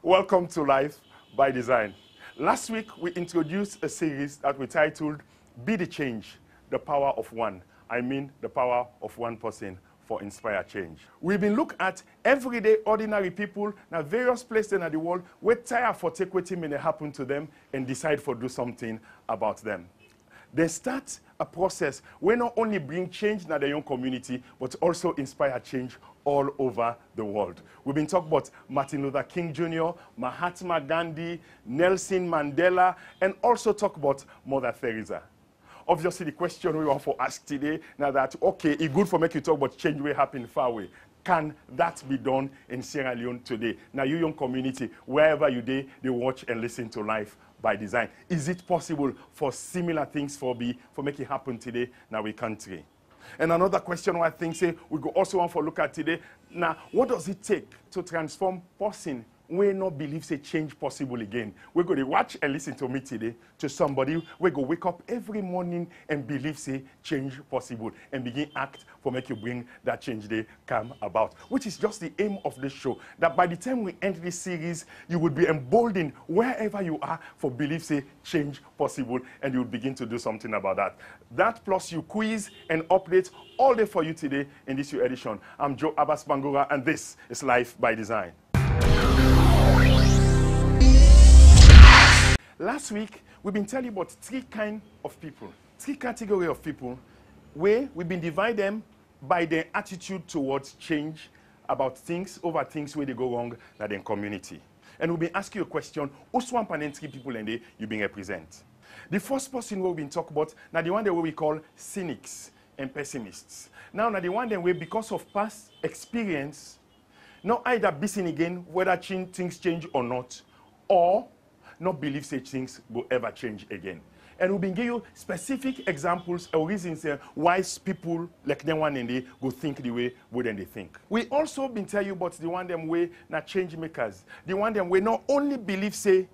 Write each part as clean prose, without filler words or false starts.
Welcome to Life by Design. Last week, we introduced a series that we titled Be the Change, the Power of One. I mean, the power of one person for inspire change. We've been looking at everyday, ordinary people in various places in the world where tire for take what may happen to them and decide for do something about them. They start a process where not only bring change in their own community, but also inspire change all over the world. We've been talking about Martin Luther King Jr., Mahatma Gandhi, Nelson Mandela, and also talk about Mother Teresa. Obviously, the question we want to ask today, now that, okay, it's good for make you talk about change will happen far away. Can that be done in Sierra Leone today? Now, you young community, wherever you day, they watch and listen to Life by Design. Is it possible for similar things for make it happen today in our country? And another question I think say we go also want to look at today. Now, what does it take to transform person we not believe say change possible again? We're going to watch and listen to me today to somebody we go wake up every morning and believe say change possible and begin act for make you bring that change they come about, which is just the aim of the show. That by the time we end this series, you would be emboldened wherever you are for believe say change possible, and you will begin to do something about that. That plus you quiz and updates all day for you today in this new edition. I'm Joe Abbas Bangura, and this is Life by Design. Last week, we've been telling you about three kinds of people, three categories of people, where we've been dividing them by their attitude towards change about things, over things where they go wrong in their community. And we've been asking you a question, who's one and three people in there you've been represent? The first person we've been talking about, now the one that we call cynics and pessimists. Now the one that we, because of past experience, not either be seen again whether things change or not, or not believe such things will ever change again. And we've been giving you specific examples or reasons why people like them one and they go think the way wouldn't they think. We also been telling you about the one them way not change makers. The one them way not only believe say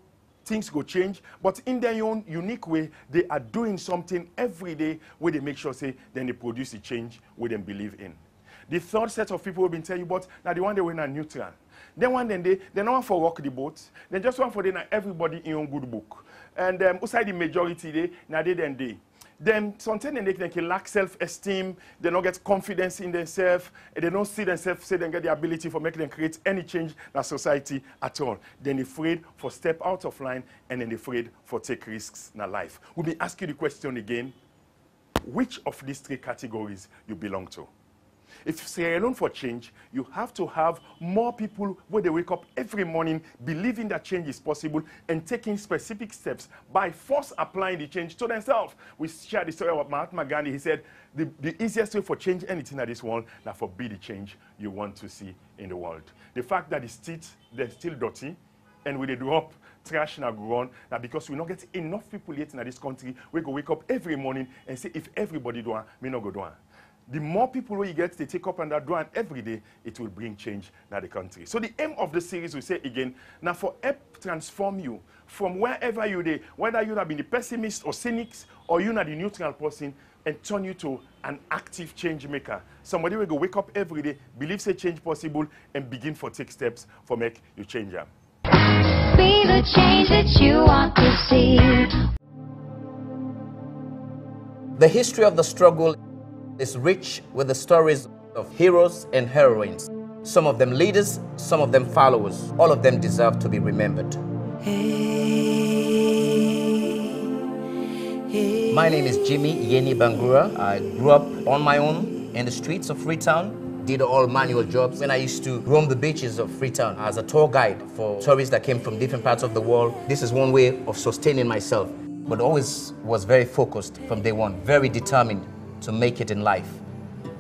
things go change, but in their own unique way, they are doing something every day where they make sure say then they produce a change where they believe in. The third set of people we've been telling you about, now the one they were not neutral. Then one then they don't want for rock the boat. They just want for them everybody in your good book. And outside the majority they now they. Them sometimes they can lack self-esteem, they don't get confidence in themselves, and they don't see themselves say they get the ability for making them create any change in society at all. Then they're afraid for step out of line, and then they're afraid for take risks in life. We'll be asking the question again, which of these three categories you belong to? If Sierra Leone for change, you have to have more people where they wake up every morning believing that change is possible and taking specific steps by force applying the change to themselves. We shared the story about Mahatma Gandhi. He said the easiest way for change anything in this world is for be the change you want to see in the world. The fact that the streets, they're still dirty, and when they drop trash in our ground, now because we not get enough people yet in this country, we go wake up every morning and say, if everybody do it, me not go do it. The more people you get to take up on that do every day, it will bring change in the country. So the aim of the series, we say again, now for help transform you from wherever you are, whether you have been the pessimist or cynics, or you are the neutral person, and turn you to an active change maker. Somebody will go wake up every day, believe say change possible, and begin for take steps for make you change them. Be the change that you want to see. The history of the struggle is rich with the stories of heroes and heroines. Some of them leaders, some of them followers. All of them deserve to be remembered. My name is Jimmy Yeni Bangura. I grew up on my own in the streets of Freetown. Did all manual jobs. When I used to roam the beaches of Freetown as a tour guide for tourists that came from different parts of the world, this is one way of sustaining myself. But always was very focused from day one, very determined to make it in life.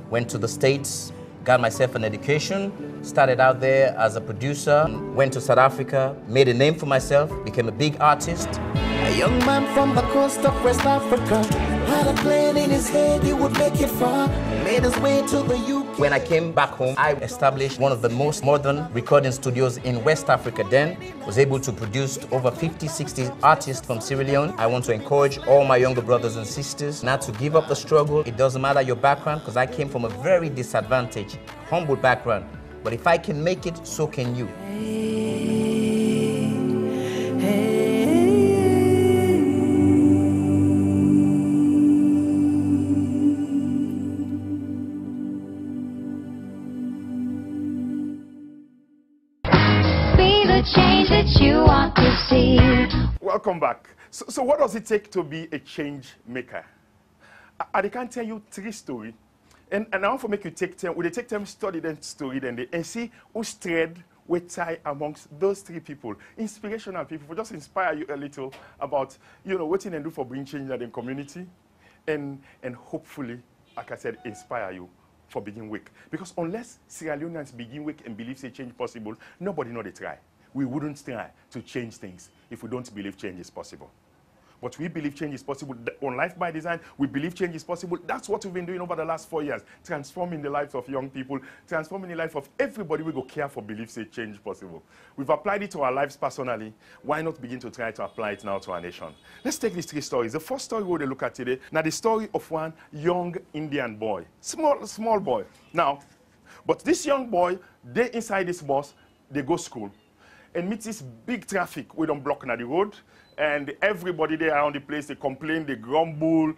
Went to the States, got myself an education, started out there as a producer, went to South Africa, made a name for myself, became a big artist. A young man from the coast of West Africa had a plan in his head he would make it far, made his way to the UK. When I came back home, I established one of the most modern recording studios in West Africa then, was able to produce over 50, 60 artists from Sierra Leone. I want to encourage all my younger brothers and sisters not to give up the struggle. It doesn't matter your background, because I came from a very disadvantaged, humble background. But if I can make it, so can you. the change that you want to see. Welcome back. So what does it take to be a change maker? I can tell you 3 stories. And I want to make you take time, will they take time, study them, story them, and see who's thread we tie amongst those 3 people, inspirational people, for just inspire you a little about, what you can do for bring change in the community, and hopefully, like I said, inspire you for begin work. Because unless Sierra Leoneans begin work and believe say change possible, nobody know they try. We wouldn't try to change things if we don't believe change is possible. But we believe change is possible. On Life by Design, we believe change is possible. That's what we've been doing over the last 4 years, transforming the lives of young people, transforming the life of everybody we go care for, believe say change is possible. We've applied it to our lives personally. Why not begin to try to apply it now to our nation? Let's take these 3 stories. The first story we'll look at today, now the story of one young Indian boy, small boy. Now, but this young boy, they inside this bus, they go school and meet this big traffic we don't block on the road. And everybody there around the place, they complain, they grumble.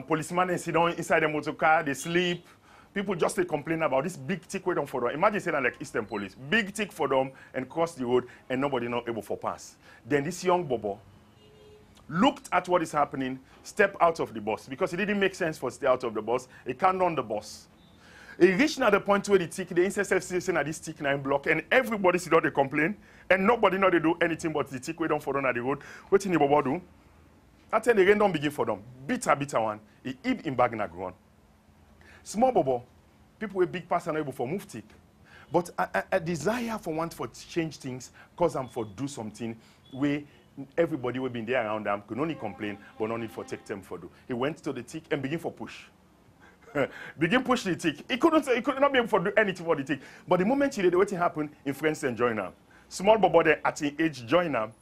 Policemen they sit down inside the motor car, they sleep. People just they complain about this big tick way down for them. Imagine saying like Eastern Police, big tick for them and cross the road and nobody not able for pass. Then this young bobo looked at what is happening, stepped out of the bus because it didn't make sense for stay out of the bus. He can't run the bus. He reached at the point where the tick, the intercept saying at this tick 9 block, and everybody sit down they complain, and nobody know they do anything but the tick way down for them at the road. What did the bobo do? After the rain don't begin for them, bitter one, he hid in bag na ground. Small bobo, people with big person are able for move tick. But a desire for want for change things cause them for do something where everybody will be there around them, could only complain, but no need for take them for do. He went to the tick and begin for push. Begin push the tick. He could not be able to do anything for the tick. But the moment he did, what happened, in friends and join them. Small bobo there at the age join them.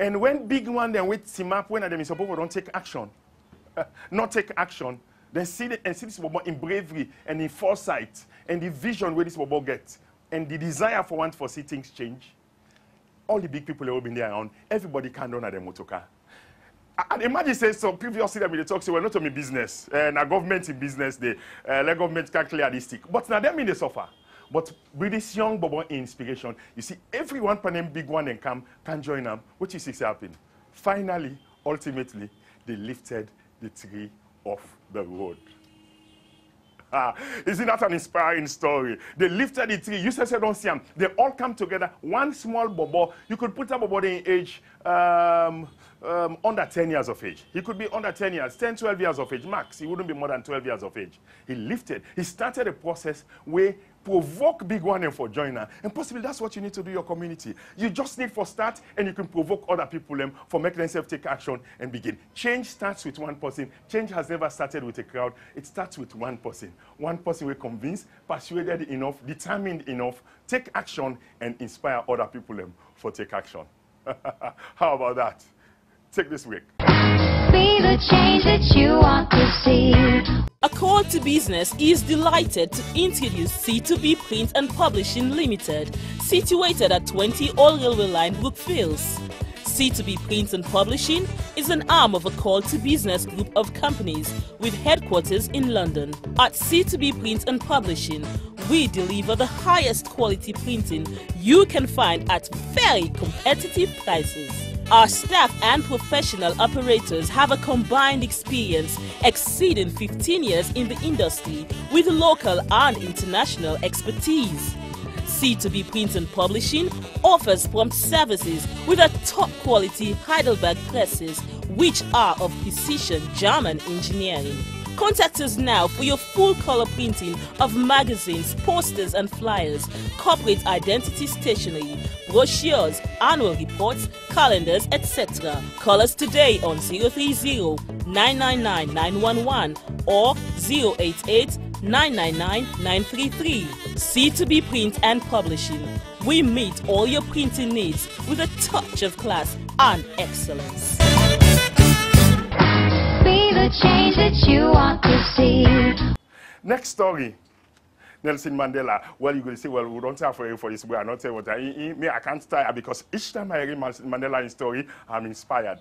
And when big one then wait team up, when them is supposed to don't take action, not take action, then see this bobo in bravery and in foresight and the vision where this bobo gets and the desire for want for see things change. All the big people that have been there around, everybody can run at their motor car. And imagine say so previously that we talk say well not only business and a government in business the government can clear this stick. But now them in the suffer. But with this young bobo inspiration, you see everyone pan big one and can join them, which is happen. Finally, ultimately, they lifted the tree off the road. Isn't that an inspiring story? They lifted the tree. You said don't see them. They all come together. One small bobo. You could put a bobo in age under 10 years of age. He could be under 10 years, 10, 12 years of age max. He wouldn't be more than 12 years of age. He lifted. He started a process where provoke big one and for joiner. And possibly that's what you need to do in your community. You just need for start and you can provoke other people for make themselves take action and begin. Change starts with one person. Change has never started with a crowd. It starts with one person. One person will convince, persuaded enough, determined enough, take action and inspire other people for take action. How about that? Take this week. Be the change that you want to see. A Call to Business is delighted to introduce C2B Print and Publishing Limited, situated at 20 Old Railway Line, Brookfields. C2B Print and Publishing is an arm of a Call to Business group of companies with headquarters in London. At C2B Print and Publishing, we deliver the highest quality printing you can find at very competitive prices. Our staff and professional operators have a combined experience exceeding 15 years in the industry with local and international expertise. C2B Print and Publishing offers prompt services with a top quality Heidelberg presses which are of precision German engineering. Contact us now for your full color printing of magazines, posters and flyers, corporate identity stationery, brochures, annual reports, calendars, etc. Call us today on 030-999-911 or 088-999-933. C2B Print and Publishing. We meet all your printing needs with a touch of class and excellence. Be the change that you want to see. Next story. Nelson Mandela. Well, you're going to say, well, we don't have for this, but I'm not saying what I can't tire because each time I read Mandela's story, I'm inspired.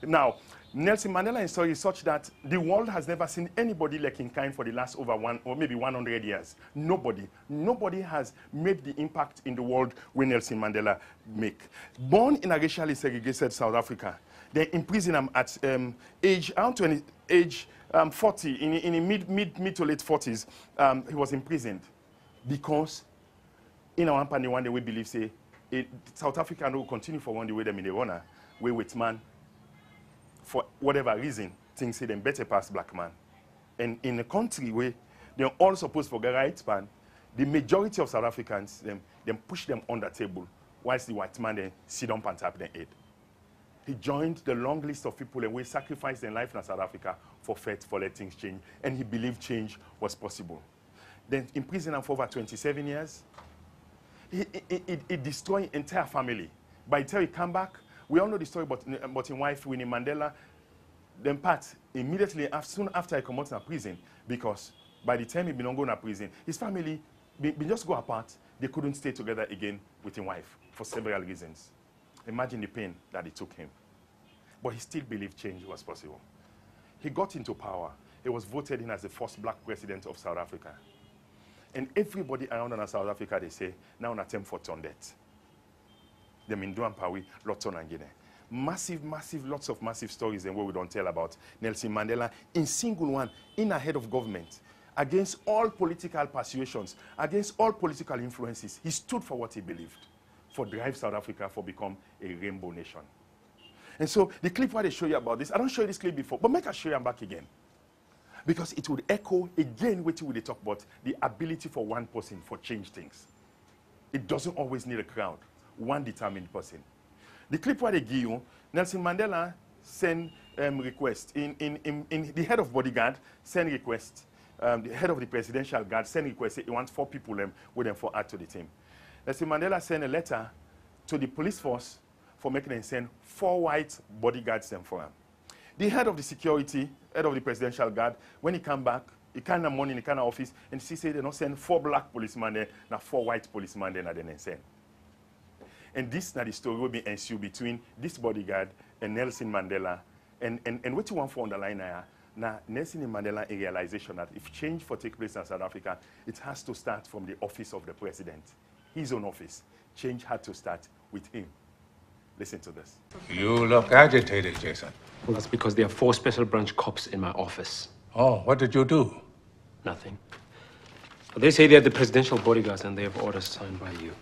Now, Nelson Mandela's story is such that the world has never seen anybody like in kind for the last over 100 years. Nobody has made the impact in the world where Nelson Mandela make. Born in a racially segregated South Africa, they imprisoned him at age 40, in the mid to late 40s. He was imprisoned because in our company one day we believe say South Africa will continue for one the way them in the runner, way with man. For whatever reason, things say them better pass black man. And in a country where they're all supposed to get right man, the majority of South Africans, them push them on the table, whilst the white man then sit on and tap their head. He joined the long list of people and we sacrificed their life in South Africa for faith, for letting things change. And he believed change was possible. Then imprisoned him for over 27 years. He destroyed entire family. By the time he came back, we all know the story about his wife, Winnie Mandela. Then Pat, immediately, soon after he came out of prison, because by the time he been going to prison, his family been just go apart. They couldn't stay together again with his wife for several reasons. Imagine the pain that it took him. But he still believed change was possible. He got into power. He was voted in as the first black president of South Africa. And everybody around in South Africa, they say, now an attempt for Tondet. Them in Duampawi, Lotton and Guinea. Lots of massive stories and what we don't tell about Nelson Mandela in single one, in a head of government, against all political persuasions, against all political influences. He stood for what he believed, for drive South Africa for become a rainbow nation. And so the clip where they show you about this, I don't show you this clip before, but make us show you back again. Because it would echo again what we talk about, the ability for one person for change things. It doesn't always need a crowd. One determined person. The clip where they give you, Nelson Mandela send request. In the head of bodyguard send request. The head of the presidential guard send request. He wants 4 people with them for add to the team. Nelson Mandela send a letter to the police force for making them send 4 white bodyguards them for him. The head of the security, head of the presidential guard, when he come back, he kind of money in the kind of office, and she said they not send 4 black policemen there, now 4 white policemen there, and then send. And this is the story will be ensue between this bodyguard and Nelson Mandela. And what you want for underline now, Nelson Mandela a realization that if change for take place in South Africa, it has to start from the office of the president, his own office. Change had to start with him. Listen to this. You look agitated, Jason. Well, that's because there are 4 special branch cops in my office. Oh, what did you do? Nothing. But they say they're the presidential bodyguards and they have orders signed by you.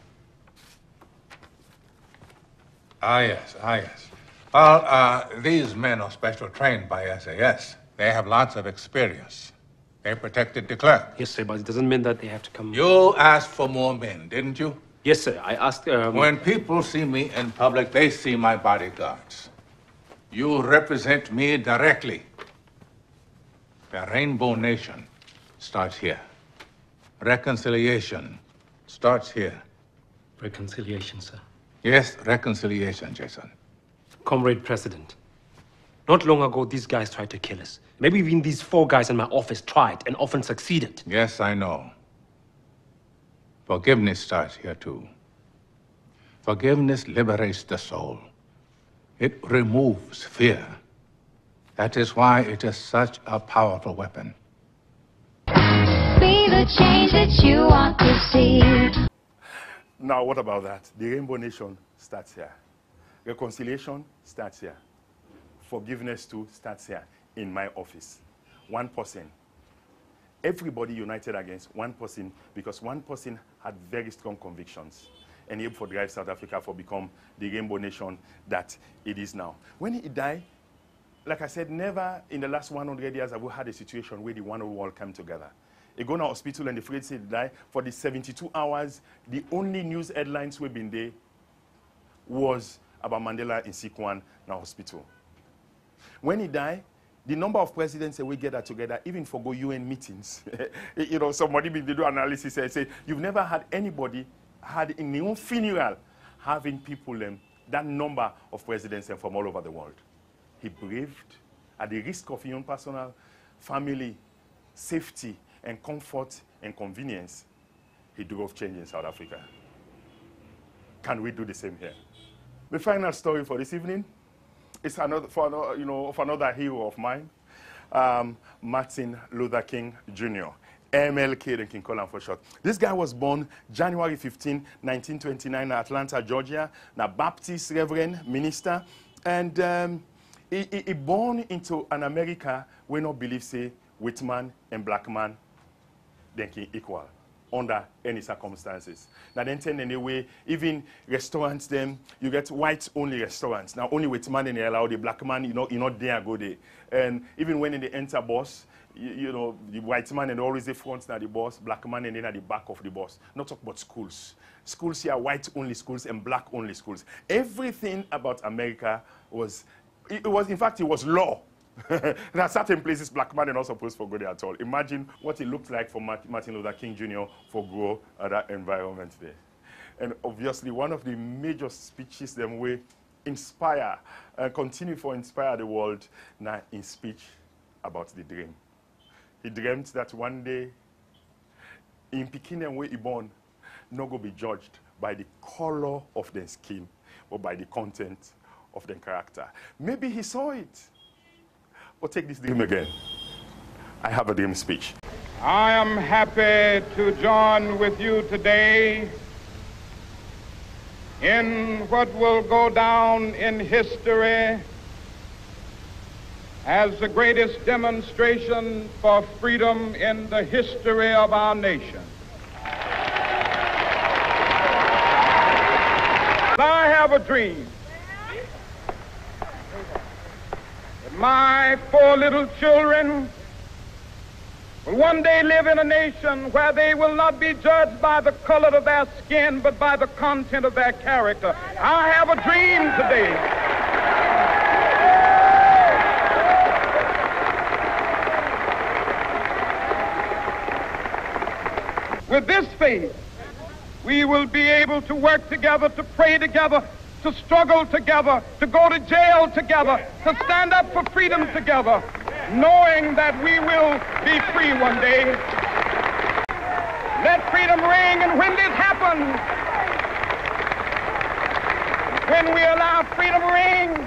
Ah, yes. Well, these men are special trained by SAS. They have lots of experience. They protected de Klerk. Yes, sir, but it doesn't mean that they have to come... You asked for more men, didn't you? Yes, sir. I asked... When people see me in public, they see my bodyguards. You represent me directly. The Rainbow Nation starts here. Reconciliation starts here. Reconciliation, sir. Yes, reconciliation, Jason. Comrade President, not long ago, these guys tried to kill us. Maybe even these 4 guys in my office tried and often succeeded. Yes, I know. Forgiveness starts here, too. Forgiveness liberates the soul. It removes fear. That is why it is such a powerful weapon. Be the change that you want to see. Now, what about that? The Rainbow Nation starts here. Reconciliation starts here. Forgiveness too starts here in my office. 1 person. Everybody united against 1 person because 1 person had very strong convictions and able to drive South Africa for become the Rainbow Nation that it is now. When he died, like I said, never in the last 100 years have we had a situation where the one world came together. He go to hospital and the Fred said he died. For the 72 hours, the only news headlines we've been there was about Mandela in Sikwan now hospital. When he died, the number of presidents that we gather together, even for go UN meetings, you know, somebody they do analysis and say, you've never had anybody had in their own funeral having people that number of presidents from all over the world. He braved, at the risk of your own personal, family, safety, and comfort and convenience, he drove change in South Africa. Can we do the same here? The final story for this evening, it's another, of another hero of mine, Martin Luther King Jr., MLK, they can call him for short. This guy was born January 15, 1929 in Atlanta, Georgia, a Baptist Reverend minister, and he born into an America where no believe say white man and black man they can equal under any circumstances. Now then anyway, even restaurants them, you get white only restaurants. Now only white man they allow the black man, you not dare go there. And even when they enter bus, you know, the white man and always the front now the bus, black man and then at the back of the bus. Not talk about schools. Schools here are white only schools and black only schools. Everything about America was in fact, it was law. There are certain places black men are not supposed to go there at all. Imagine what it looked like for Martin Luther King Jr. for grow at that environment there. And obviously, one of the major speeches them way inspire and continue to inspire the world now in speech about the dream. He dreamt that one day, in picking and way he born, not go be judged by the color of their skin or by the content of their character. Maybe he saw it. But take this dream again. I have a dream speech. I am happy to join with you today in what will go down in history as the greatest demonstration for freedom in the history of our nation. I have a dream. My 4 little children will one day live in a nation where they will not be judged by the color of their skin, but by the content of their character. I have a dream today. With this faith, we will be able to work together, to pray together, to struggle together, to go to jail together, to stand up for freedom together, knowing that we will be free one day. Let freedom ring, and when this happens, when we allow freedom to ring,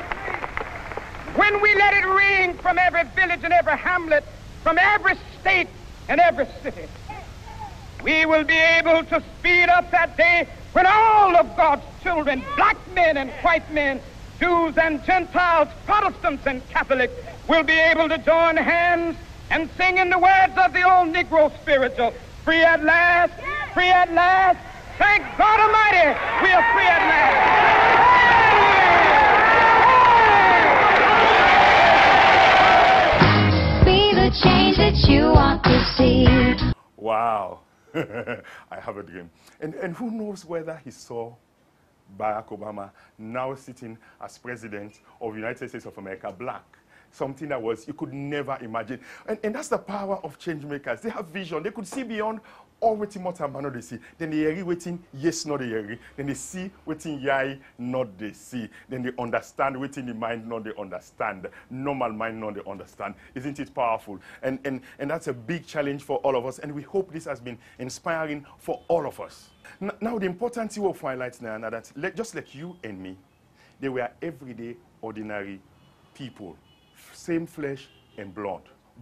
when we let it ring from every village and every hamlet, from every state and every city, we will be able to speed up that day when all of God's children, black men and white men, Jews and Gentiles, Protestants and Catholics, will be able to join hands and sing in the words of the old Negro spiritual, free at last, free at last. Thank God Almighty, we are free at last. Be the change that you want to see. Wow. I have a dream. And who knows whether he saw Barack Obama now sitting as president of the United States of America, black. Something that was, you could never imagine. And that's the power of change makers. They have vision. They could see beyond all waiting more time, not they see. Then they hear waiting, yes, not they hear. Then they see waiting, yai, not they see. Then they understand waiting the mind, not they understand. Normal mind, not they understand. Isn't it powerful? And that's a big challenge for all of us. And we hope this has been inspiring for all of us. Now the important thing of highlights now that just like you and me, they were everyday, ordinary people. Same flesh and blood.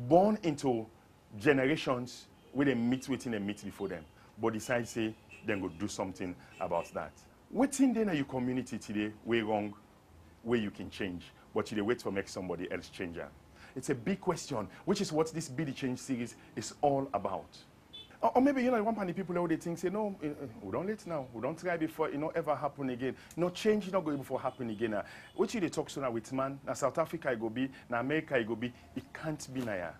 Born into generations where they meet waiting and meet before them. But decide say, then go do something about that. Waiting then are your community today, way wrong, where you can change. But you wait for make somebody else change. It's a big question, which is what this Be the Change series is all about. Or maybe, you know, one part of people they think, say, no, we don't let now. We don't try before, ever happen again. No change not going before happen again. Which they talk so now with man, now South Africa it go be, now America it go be, it can't be now.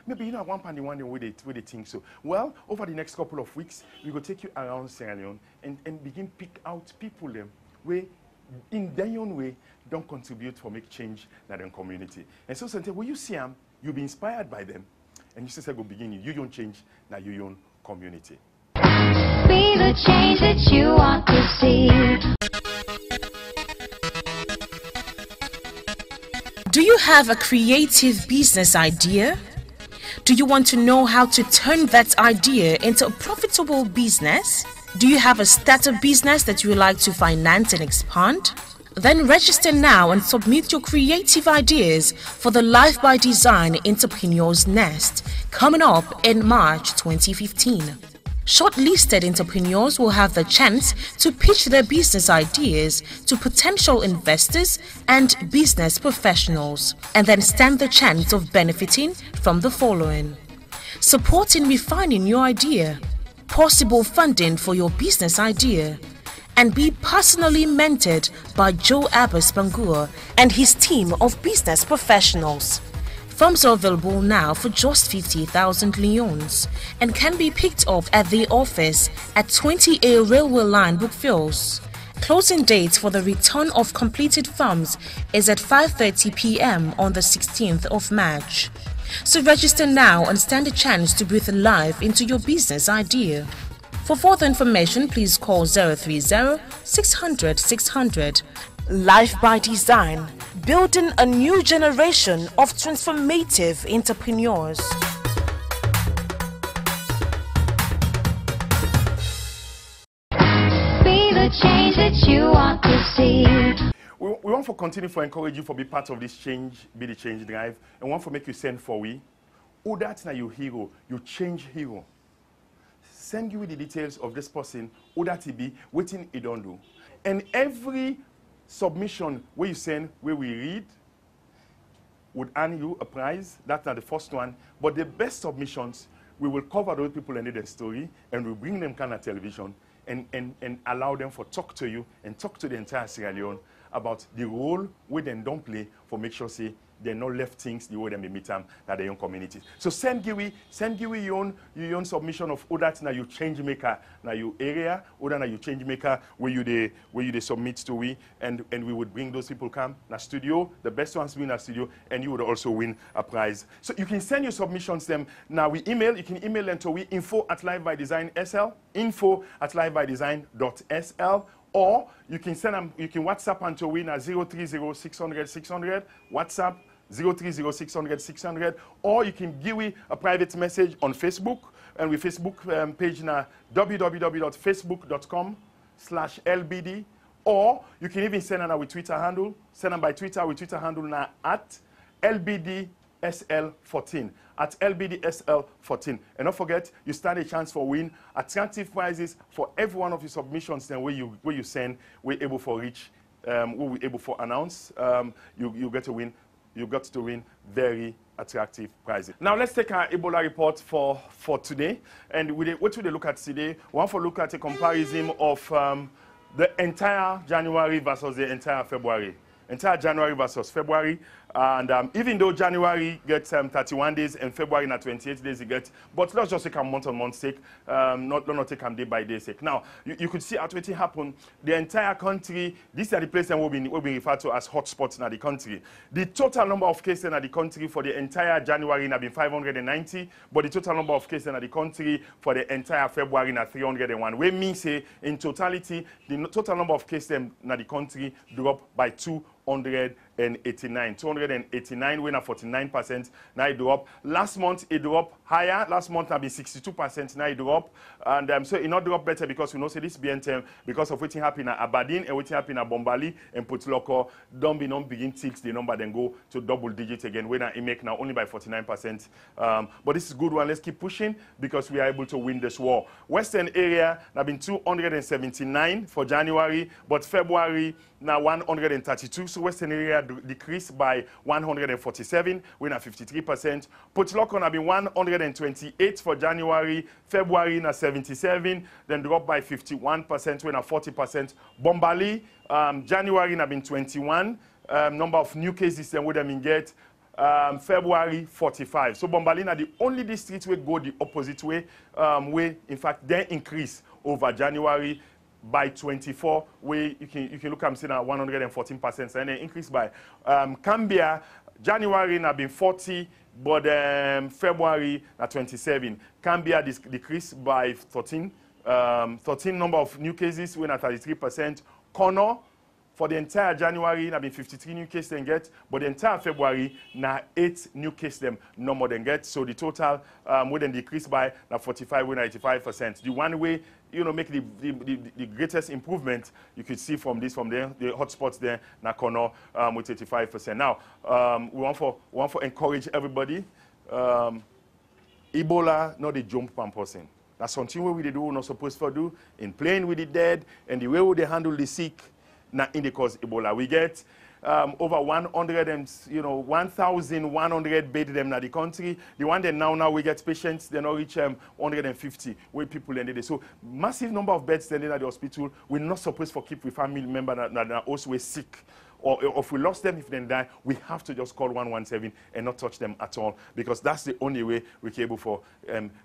Maybe, one part the one where they think so. Well, over the next couple of weeks, we will take you around Sierra Leone and begin pick out people them where in their own way don't contribute for make change in their community. And so sometimes when you see them, you'll be inspired by them. And you say, go begin you don't change, now you own community. Be the change that you want to see. Do you have a creative business idea? Do you want to know how to turn that idea into a profitable business? Do you have a startup business that you would like to finance and expand? Then register now and submit your creative ideas for the Life by Design Entrepreneurs Nest coming up in March 2015. Shortlisted entrepreneurs will have the chance to pitch their business ideas to potential investors and business professionals, and then stand the chance of benefiting from the following: support in refining your idea, possible funding for your business idea, and be personally mentored by Joe Abbas Bangura and his team of business professionals. Forms are available now for just 50,000 leones and can be picked up at the office at 20A Railway Line, Brookfields. Closing date for the return of completed forms is at 5:30 p.m. on the 16th of March. So register now and stand a chance to breathe life into your business idea. For further information, please call 030 600 600. Life by Design, building a new generation of transformative entrepreneurs. Be the change that you want to see. We want to continue to encourage you to be part of this change, be the change drive, and want to make you send for we. Oh, that's now your hero, your change hero. Send you the details of this person, who that he be, waiting he don't do. And every submission where you send, where we read, would earn you a prize. That's not the first one. But the best submissions, we will cover those people and their story, and we bring them kind of television and allow them to talk to you and talk to the entire Sierra Leone about the role we then don't play for make sure say they're not left things the way they meet them that their own communities. So send Giwi your own submission of other na you change maker na your area, other na you change maker where you they submit to we, and we would bring those people come na studio, the best ones win a studio, and you would also win a prize. So you can send your submissions them now. You can email them to we info@livebydesign.sl, info@livebydesign.sl. Or you can send them, you can WhatsApp and to win at 030 600 600, WhatsApp 030 600 600, or you can give me a private message on Facebook, and with Facebook page na www.facebook.com/LBD, or you can even send them with Twitter handle, send them by Twitter with Twitter handle na at LBDSL14, at LBDSL14. And don't forget, you stand a chance for win attractive prizes for every one of your submissions. Then where you send, we're able for reach, we're able for announce. You get to win. You got to win very attractive prizes. Now let's take our Ebola report for today. And what we look at today, we want to look at a comparison of the entire January versus the entire February. Entire January versus February, and even though January gets 31 days and February na 28 days, but let's just take a month-on-month sake, not take a day-by-day sake. Now, you could see at what happened. The entire country, these are the places that will be referred to as hotspots in the country. The total number of cases in the country for the entire January have been 590, but the total number of cases in the country for the entire February na 301. We mean say in totality, the total number of cases in the country dropped by 289. 289, we're at 49%. Now it dropped. Last month it dropped higher. Last month have been 62%. Now it dropped. And so it not drop better because we know say this BNTM, because of what happened at Aberdeen and what happened at Bombali and Putloko, don't begin tilt the number then go to double digit again. We're not make now only by 49%. But this is a good one. Let's keep pushing because we are able to win this war. Western area have been 279 for January, but February now 132. So Western area decreased by 147. We're at 53%. Putloko have been 128 for January. February na 77. Then dropped by 51%. We're at 40%. Bombali, January have been 21. Number of new cases then would have been get. February 45. So Bombali are the only district where go the opposite way, where in fact they increase over January by 24, where you can look at saying at 114%, and then increase by Cambia. January have been 40, but February at 27. Cambia decreased by 13 number of new cases, we're at 33%. Connor For the entire January, there been 53 new cases they get, but the entire February, now 8 new cases them no more than get. So the total more than decreased by now 45 or 95%. The one way, you know, make the greatest improvement you could see from this, from there, the hotspots there, Nakono with 85%. Now, we want for encourage everybody. Ebola, not the jump on person. That's something we do, we're not supposed to do, in playing with the dead, and the way we handle the sick, not in the cause Ebola. We get over 100 and, you know, 1,100 bed them in the country. The one that now we get patients, they now reach 150 where people ended it. So massive number of beds standing at the hospital. We're not supposed to keep with family member that are also sick. Or if we lost them, if they die, we have to just call 117 and not touch them at all, because that's the only way we're able for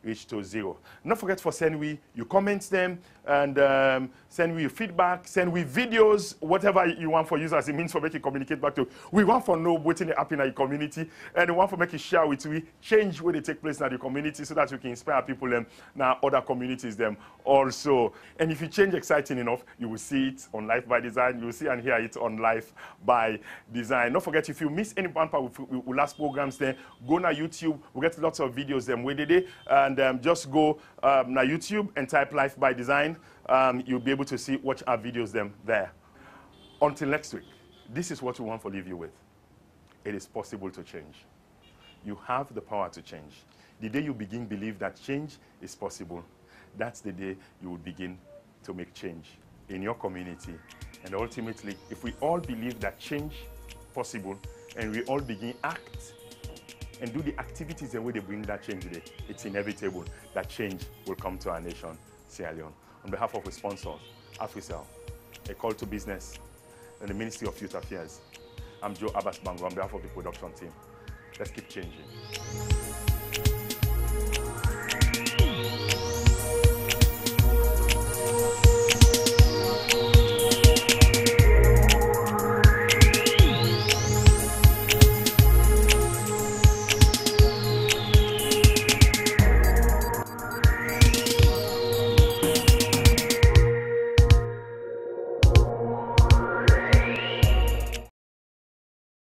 reach to 0. Not forget for send we your comments them, and send we your feedback, send we videos, whatever you want for users. It means for making communicate back to. We want for know what's happening in your community, and we want for making share with we change where they take place in the community so that we can inspire people them now other communities them also. And if you change exciting enough, you will see it on Life by Design. You will see and hear it on Life by Design. Don't forget, if you miss any one part of last programs there, go na YouTube. We get lots of videos them where they did, and just go na YouTube and type Life by Design. You'll be able to see, watch our videos them there. Until next week, this is what we want to leave you with. It is possible to change. You have the power to change. The day you begin to believe that change is possible, that's the day you will begin to make change in your community. And ultimately, if we all believe that change is possible, and we all begin act and do the activities the way they bring that change today, it's inevitable that change will come to our nation, Sierra Leone. On behalf of our sponsors, AfriCell, A Call to Business, and the Ministry of Youth Affairs, I'm Joe Abbas Bango on behalf of the production team. Let's keep changing.